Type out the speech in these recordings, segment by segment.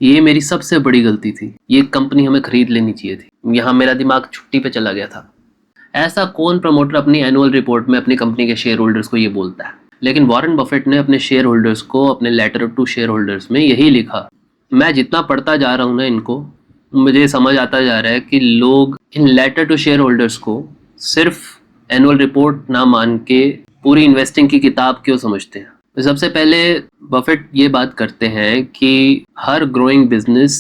ये मेरी सबसे बड़ी गलती थी, ये कंपनी हमें खरीद लेनी चाहिए थी, यहाँ मेरा दिमाग छुट्टी पे चला गया था। ऐसा कौन प्रमोटर अपनी एनुअल रिपोर्ट में अपनी कंपनी के शेयर होल्डर्स को ये बोलता है? लेकिन वॉरेन बफेट ने अपने शेयर होल्डर्स को अपने लेटर टू शेयर होल्डर्स में यही लिखा। मैं जितना पढ़ता जा रहा हूँ ना इनको, मुझे समझ आता जा रहा है कि लोग इन लेटर टू शेयर होल्डर्स को सिर्फ एनुअल रिपोर्ट ना मान के पूरी इन्वेस्टिंग की किताब क्यों समझते हैं। तो सबसे पहले बफेट ये बात करते हैं कि हर ग्रोइंग बिजनेस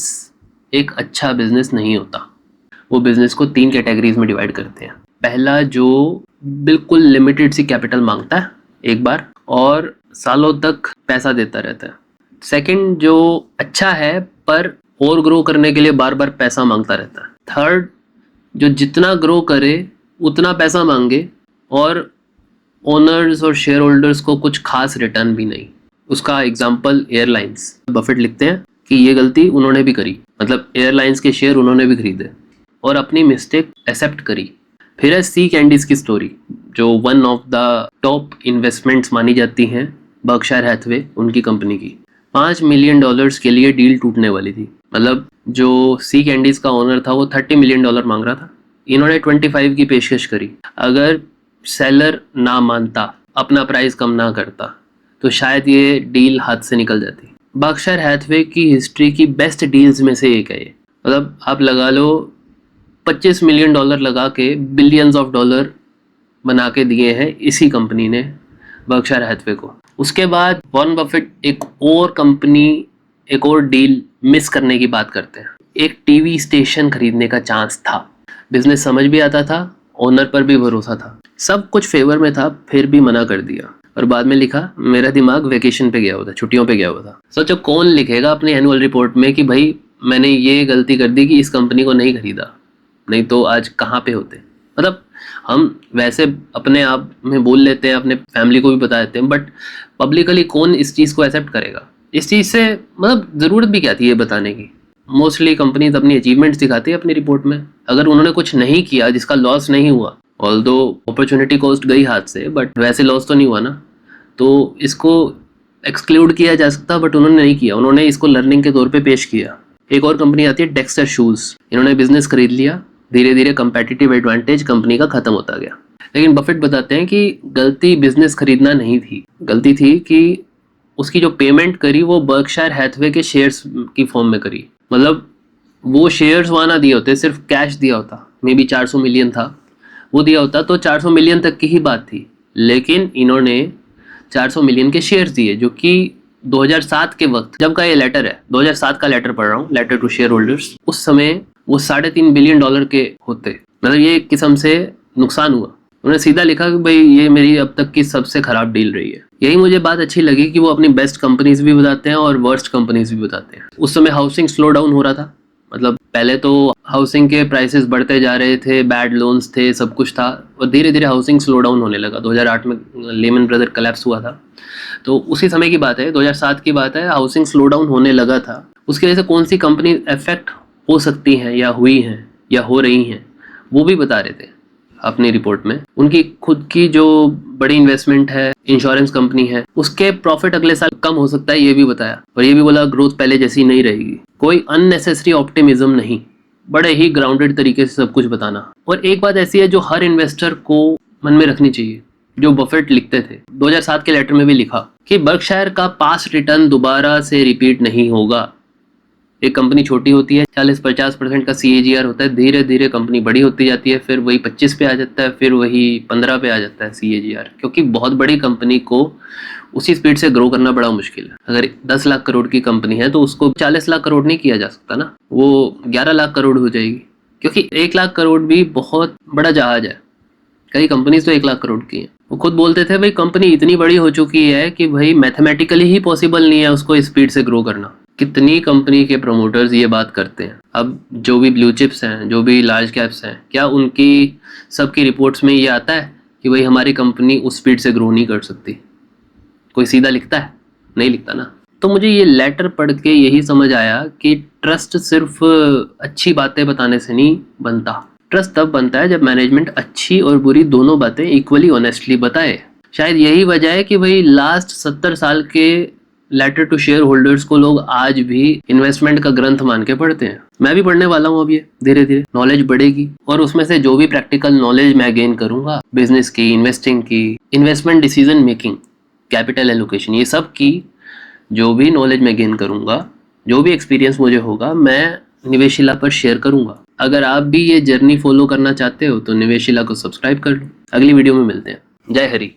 एक अच्छा बिजनेस नहीं होता। वो बिजनेस को 3 कैटेगरीज में डिवाइड करते हैं। पहला, जो बिल्कुल लिमिटेड सी कैपिटल मांगता है एक बार और सालों तक पैसा देता रहता है। सेकंड, जो अच्छा है पर और ग्रो करने के लिए बार बार पैसा मांगता रहता है। थर्ड, जो जितना ग्रो करे उतना पैसा मांगे और ओनर्स और शेयर होल्डर्स को कुछ खास रिटर्न भी नहीं। उसका एग्जाम्पल एयरलाइंस। बफेट लिखते हैं कि ये गलती उन्होंने भी करी, मतलब एयरलाइंस के शेयर उन्होंने भी खरीदे और अपनी मिस्टेक एक्सेप्ट करी। फिर है सी कैंडीज की स्टोरी, जो one of the top investments मानी जाती हैं बर्कशायर हैथवे उनकी कंपनी की। $5 मिलियन के लिए डील टूटने वाली थी। मतलब जो सी कैंडीज का ओनर था वो $30 मिलियन मांग रहा था, इन्होंने 25 की पेशकश करी। अगर सेलर ना मानता, अपना प्राइस कम ना करता, तो शायद ये डील हाथ से निकल जाती। बर्कशायर हैथवे की हिस्ट्री की बेस्ट डील्स में से एक है ये। मतलब आप लगा लो $25 मिलियन लगा के बिलियंस ऑफ डॉलर बना के दिए हैं इसी कंपनी ने बर्कशायर हैथवे को। उसके बाद वॉरेन बफेट एक और कंपनी, एक और डील मिस करने की बात करते हैं। एक टीवी स्टेशन खरीदने का चांस था, बिजनेस समझ भी आता था, ओनर पर भी भरोसा था, सब कुछ फेवर में था, फिर भी मना कर दिया। और बाद में लिखा, मेरा दिमाग वेकेशन पे गया हुआ था, छुट्टियों पे गया हुआ था। सोचो कौन लिखेगा अपने एनुअल रिपोर्ट में कि भाई मैंने ये गलती कर दी कि इस कंपनी को नहीं खरीदा, नहीं तो आज कहाँ पे होते। मतलब हम वैसे अपने आप में बोल लेते हैं, अपने फैमिली को भी बता देते हैं, बट पब्लिकली कौन इस चीज़ को एक्सेप्ट करेगा। इस चीज़ से मतलब ज़रूरत भी क्या थी ये बताने की। मोस्टली कंपनीज अपनी अचीवमेंट्स दिखाती है अपनी रिपोर्ट में। अगर उन्होंने कुछ नहीं किया जिसका लॉस नहीं हुआ, ऑल्दो अपॉर्चुनिटी कॉस्ट गई हाथ से, बट वैसे लॉस तो नहीं हुआ ना, तो इसको एक्सक्लूड किया जा सकता, बट उन्होंने नहीं किया, उन्होंने इसको लर्निंग के तौर पे पेश किया। एक और कंपनी आती है डेक्सटर शूज़। इन्होंने बिजनेस खरीद लिया, धीरे धीरे कंपेटिटिव एडवांटेज कंपनी का खत्म होता गया। लेकिन बफेट बताते हैं कि गलती बिजनेस खरीदना नहीं थी, गलती थी कि उसकी जो पेमेंट करी वो बर्कशायर हैथवे के शेयर्स की फॉर्म में करी। मतलब वो शेयर्स वहाँ ना दिए होते, सिर्फ कैश दिया होता, मे बी 400 मिलियन था, वो दिया होता तो 400 मिलियन तक की ही बात थी। लेकिन इन्होंने 400 मिलियन के शेयर्स दिए, जो कि 2007 के वक्त, जब का ये लेटर है, 2007 का लेटर पढ़ रहा हूँ, लेटर टू शेयर होल्डर्स, उस समय वो $3.5 बिलियन के होते। मतलब ये एक किस्म से नुकसान हुआ। उन्होंने सीधा लिखा कि भाई ये मेरी अब तक की सबसे खराब डील रही है। यही मुझे बात अच्छी लगी कि वो अपनी बेस्ट कंपनीज भी बताते हैं और वर्स्ट कंपनीज भी बताते हैं। उस समय हाउसिंग स्लो डाउन हो रहा था, मतलब पहले तो हाउसिंग के प्राइसेस बढ़ते जा रहे थे, बैड लोन्स थे, सब कुछ था, और धीरे धीरे हाउसिंग स्लो डाउन होने लगा। 2008 में लेमन ब्रदर कलेप्स हुआ था, तो उसी समय की बात है, 2007 की बात है, हाउसिंग स्लो डाउन होने लगा था। उसकी वजह से कौन सी कंपनी इफेक्ट हो सकती हैं या हुई हैं या हो रही हैं, वो भी बता रहे थे अपनी रिपोर्ट में। उनकी खुद की जो बड़ी इन्वेस्टमेंट है, इंश्योरेंस कंपनी है, उसके प्रॉफिट अगले साल कम हो सकता है, ये भी बताया। और ये भी बोला ग्रोथ पहले जैसी नहीं रहेगी। कोई अननेसेसरी ऑप्टिमिज्म नहीं, बड़े ही ग्राउंडेड तरीके से सब कुछ बताना। और एक बात ऐसी है जो हर इन्वेस्टर को मन में रखनी चाहिए, जो बफेट लिखते थे 2007 के लेटर में भी लिखा कि बर्कशायर का पास्ट रिटर्न दोबारा से रिपीट नहीं होगा। एक कंपनी छोटी होती है, 40-50% का CAGR होता है, धीरे धीरे कंपनी बड़ी होती जाती है, फिर वही 25 पे आ जाता है, फिर वही 15 पे आ जाता है CAGR, क्योंकि बहुत बड़ी कंपनी को उसी स्पीड से ग्रो करना बड़ा मुश्किल है। अगर 10 लाख करोड़ की कंपनी है तो उसको 40 लाख करोड़ नहीं किया जा सकता ना, वो 11 लाख करोड़ हो जाएगी, क्योंकि 1 लाख करोड़ भी बहुत बड़ा जहाज है। कई कंपनीज तो 1 लाख करोड़ की है। वो खुद बोलते थे भाई कंपनी इतनी बड़ी हो चुकी है कि भाई मैथमेटिकली ही पॉसिबल नहीं है उसको स्पीड से ग्रो करना। कितनी कंपनी के प्रमोटर्स ये बात करते हैं। अब जो भी ब्लू चिप्स हैं, जो भी लार्ज कैप्स हैं, क्या उनकी सबकी रिपोर्ट्स में ये आता है कि भाई हमारी कंपनी उस स्पीड से ग्रो नहीं कर सकती? कोई सीधा लिखता है? नहीं लिखता ना। तो मुझे ये लेटर पढ़ के यही समझ आया कि ट्रस्ट सिर्फ अच्छी बातें बताने से नहीं बनता। ट्रस्ट तब बनता है जब मैनेजमेंट अच्छी और बुरी दोनों बातें इक्वली ऑनेस्टली बताए। शायद यही वजह है कि भाई लास्ट 70 साल के लेटर टू शेयर होल्डर्स को लोग आज भी इन्वेस्टमेंट का ग्रंथ मान के पढ़ते हैं। मैं भी पढ़ने वाला हूँ अब, ये धीरे धीरे नॉलेज बढ़ेगी और उसमें से जो भी प्रैक्टिकल नॉलेज मैं गेन करूंगा बिजनेस की, इन्वेस्टिंग की, investment decision making, capital allocation, ये सब की जो भी नॉलेज मैं गेन करूंगा, जो भी एक्सपीरियंस मुझे होगा, मैं निवेशिला पर शेयर करूंगा। अगर आप भी ये जर्नी फॉलो करना चाहते हो तो निवेशिला को सब्सक्राइब कर लो। अगली वीडियो में मिलते हैं। जय हरि।